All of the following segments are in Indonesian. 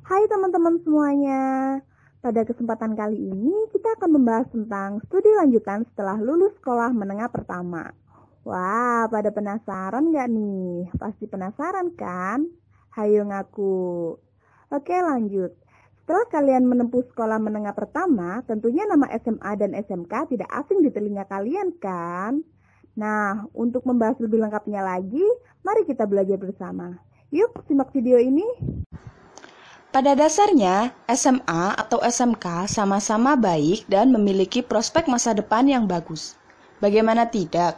Hai teman-teman semuanya, pada kesempatan kali ini kita akan membahas tentang studi lanjutan setelah lulus sekolah menengah pertama. Wah, pada penasaran nggak nih? Pasti penasaran kan? Hayo ngaku. Oke lanjut. Setelah kalian menempuh sekolah menengah pertama, tentunya nama SMA dan SMK tidak asing di telinga kalian kan? Nah, untuk membahas lebih lengkapnya lagi, mari kita belajar bersama. Yuk, simak video ini. Pada dasarnya, SMA atau SMK sama-sama baik dan memiliki prospek masa depan yang bagus. Bagaimana tidak?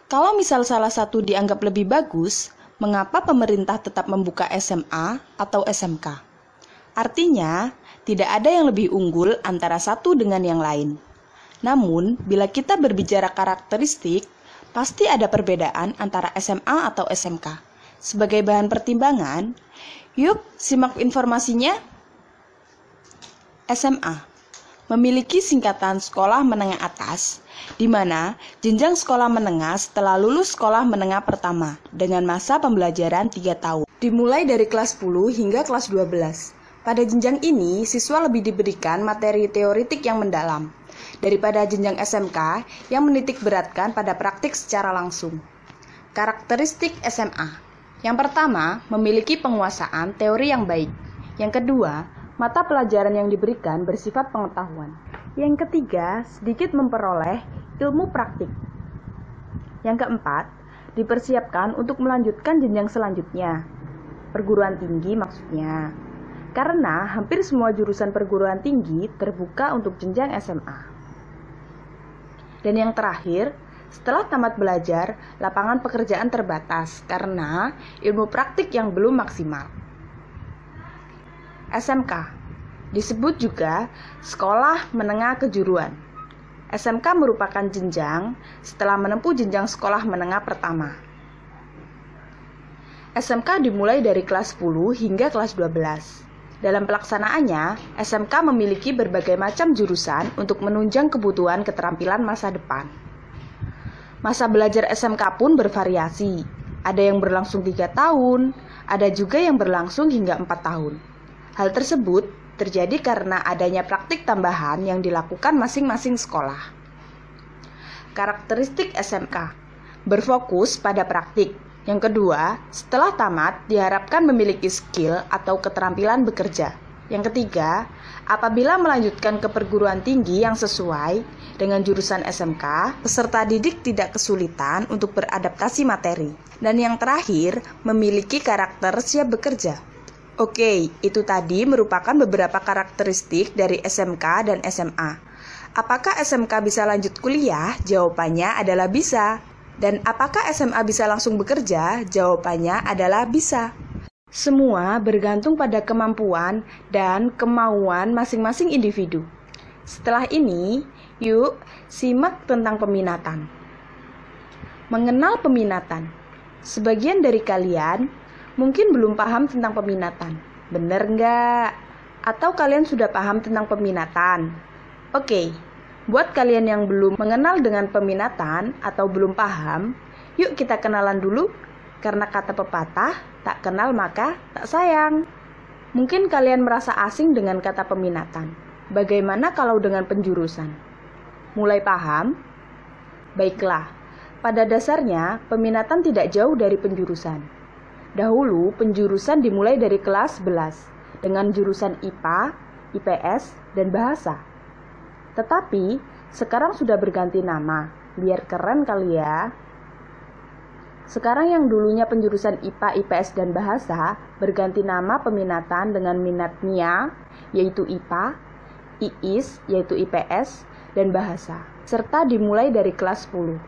Kalau misal salah satu dianggap lebih bagus, mengapa pemerintah tetap membuka SMA atau SMK? Artinya, tidak ada yang lebih unggul antara satu dengan yang lain. Namun, bila kita berbicara karakteristik, pasti ada perbedaan antara SMA atau SMK. Sebagai bahan pertimbangan, yuk simak informasinya. SMA memiliki singkatan sekolah menengah atas, di mana jenjang sekolah menengah setelah lulus sekolah menengah pertama dengan masa pembelajaran 3 tahun, dimulai dari kelas 10 hingga kelas 12. Pada jenjang ini, siswa lebih diberikan materi teoritik yang mendalam daripada jenjang SMK yang menitik beratkan pada praktik secara langsung. Karakteristik SMA: yang pertama, memiliki penguasaan teori yang baik. Yang kedua, mata pelajaran yang diberikan bersifat pengetahuan. Yang ketiga, sedikit memperoleh ilmu praktik. Yang keempat, dipersiapkan untuk melanjutkan jenjang selanjutnya. Perguruan tinggi maksudnya. Karena hampir semua jurusan perguruan tinggi terbuka untuk jenjang SMA. Dan yang terakhir, setelah tamat belajar, lapangan pekerjaan terbatas karena ilmu praktik yang belum maksimal. SMK disebut juga sekolah menengah kejuruan. SMK merupakan jenjang setelah menempuh jenjang sekolah menengah pertama. SMK dimulai dari kelas 10 hingga kelas 12. Dalam pelaksanaannya, SMK memiliki berbagai macam jurusan untuk menunjang kebutuhan keterampilan masa depan. Masa belajar SMK pun bervariasi. Ada yang berlangsung 3 tahun, ada juga yang berlangsung hingga 4 tahun. Hal tersebut terjadi karena adanya praktik tambahan yang dilakukan masing-masing sekolah. Karakteristik SMK: berfokus pada praktik. Yang kedua, setelah tamat diharapkan memiliki skill atau keterampilan bekerja. Yang ketiga, apabila melanjutkan ke perguruan tinggi yang sesuai dengan jurusan SMK, peserta didik tidak kesulitan untuk beradaptasi materi. Dan yang terakhir, memiliki karakter siap bekerja. Oke, itu tadi merupakan beberapa karakteristik dari SMK dan SMA. Apakah SMK bisa lanjut kuliah? Jawabannya adalah bisa. Dan apakah SMA bisa langsung bekerja? Jawabannya adalah bisa. Semua bergantung pada kemampuan dan kemauan masing-masing individu. Setelah ini, yuk simak tentang peminatan. Mengenal peminatan. Sebagian dari kalian mungkin belum paham tentang peminatan. Bener nggak? Atau kalian sudah paham tentang peminatan? Oke. Buat kalian yang belum mengenal dengan peminatan atau belum paham, yuk kita kenalan dulu, karena kata pepatah, tak kenal maka tak sayang. Mungkin kalian merasa asing dengan kata peminatan. Bagaimana kalau dengan penjurusan? Mulai paham? Baiklah, pada dasarnya peminatan tidak jauh dari penjurusan. Dahulu penjurusan dimulai dari kelas 11 dengan jurusan IPA, IPS, dan bahasa. Tetapi, sekarang sudah berganti nama, biar keren kali ya. Sekarang yang dulunya penjurusan IPA, IPS, dan bahasa, berganti nama peminatan dengan minatnya, yaitu IPA, IIS, yaitu IPS, dan bahasa. Serta dimulai dari kelas 10.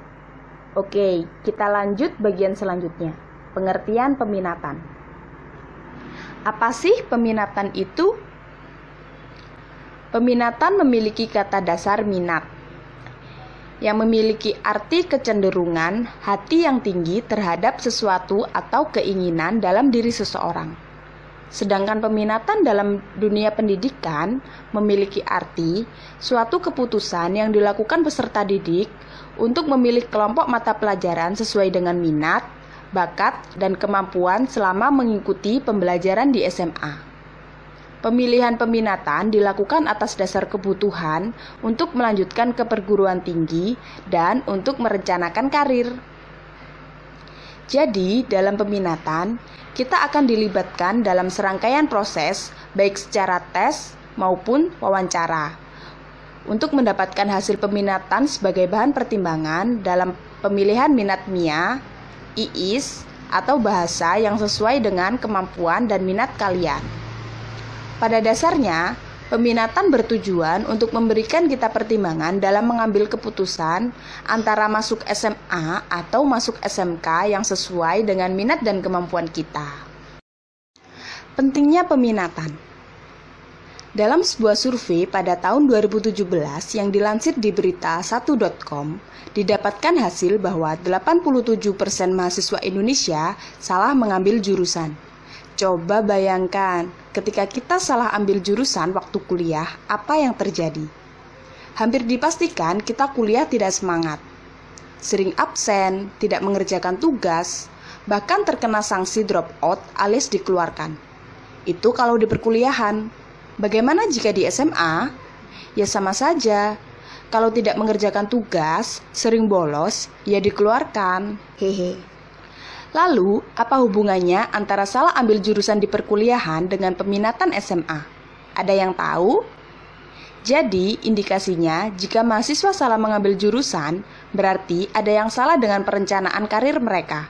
Oke, kita lanjut bagian selanjutnya, pengertian peminatan. Apa sih peminatan itu? Peminatan memiliki kata dasar minat, yang memiliki arti kecenderungan hati yang tinggi terhadap sesuatu atau keinginan dalam diri seseorang. Sedangkan peminatan dalam dunia pendidikan memiliki arti suatu keputusan yang dilakukan peserta didik untuk memilih kelompok mata pelajaran sesuai dengan minat, bakat, dan kemampuan selama mengikuti pembelajaran di SMA. Pemilihan peminatan dilakukan atas dasar kebutuhan untuk melanjutkan ke perguruan tinggi dan untuk merencanakan karir. Jadi, dalam peminatan, kita akan dilibatkan dalam serangkaian proses, baik secara tes maupun wawancara, untuk mendapatkan hasil peminatan sebagai bahan pertimbangan dalam pemilihan minat MIA, IIS, atau bahasa yang sesuai dengan kemampuan dan minat kalian. Pada dasarnya, peminatan bertujuan untuk memberikan kita pertimbangan dalam mengambil keputusan antara masuk SMA atau masuk SMK yang sesuai dengan minat dan kemampuan kita. Pentingnya peminatan. Dalam sebuah survei pada tahun 2017 yang dilansir di berita1.com, didapatkan hasil bahwa 87% mahasiswa Indonesia salah mengambil jurusan. Coba bayangkan, ketika kita salah ambil jurusan waktu kuliah, apa yang terjadi? Hampir dipastikan kita kuliah tidak semangat, sering absen, tidak mengerjakan tugas, bahkan terkena sanksi drop out alias dikeluarkan. Itu kalau di perkuliahan. Bagaimana jika di SMA? Ya sama saja. Kalau tidak mengerjakan tugas, sering bolos, ya dikeluarkan. Hehe. Lalu, apa hubungannya antara salah ambil jurusan di perkuliahan dengan peminatan SMA? Ada yang tahu? Jadi, indikasinya jika mahasiswa salah mengambil jurusan, berarti ada yang salah dengan perencanaan karir mereka.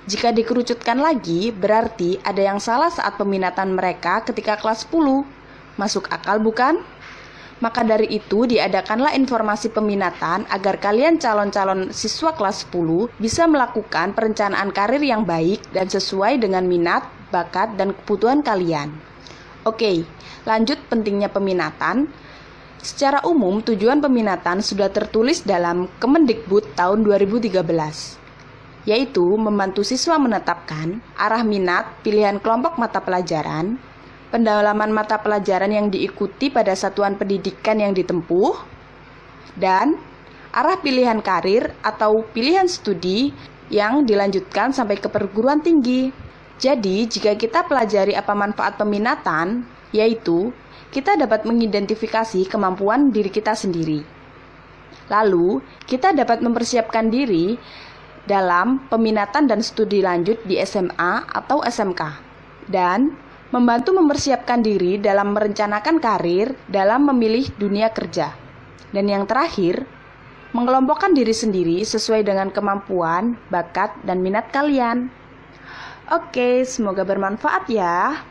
Jika dikerucutkan lagi, berarti ada yang salah saat peminatan mereka ketika kelas 10. Masuk akal bukan? Maka dari itu diadakanlah informasi peminatan agar kalian calon-calon siswa kelas 10 bisa melakukan perencanaan karir yang baik dan sesuai dengan minat, bakat, dan kebutuhan kalian. Oke, lanjut pentingnya peminatan. Secara umum tujuan peminatan sudah tertulis dalam Kemendikbud tahun 2013, yaitu membantu siswa menetapkan arah minat, pilihan kelompok mata pelajaran, pendalaman mata pelajaran yang diikuti pada satuan pendidikan yang ditempuh, dan arah pilihan karir atau pilihan studi yang dilanjutkan sampai ke perguruan tinggi. Jadi, jika kita pelajari apa manfaat peminatan, yaitu kita dapat mengidentifikasi kemampuan diri kita sendiri. Lalu, kita dapat mempersiapkan diri dalam peminatan dan studi lanjut di SMA atau SMK, dan membantu mempersiapkan diri dalam merencanakan karir dalam memilih dunia kerja. Dan yang terakhir, mengelompokkan diri sendiri sesuai dengan kemampuan, bakat, dan minat kalian. Oke, semoga bermanfaat ya.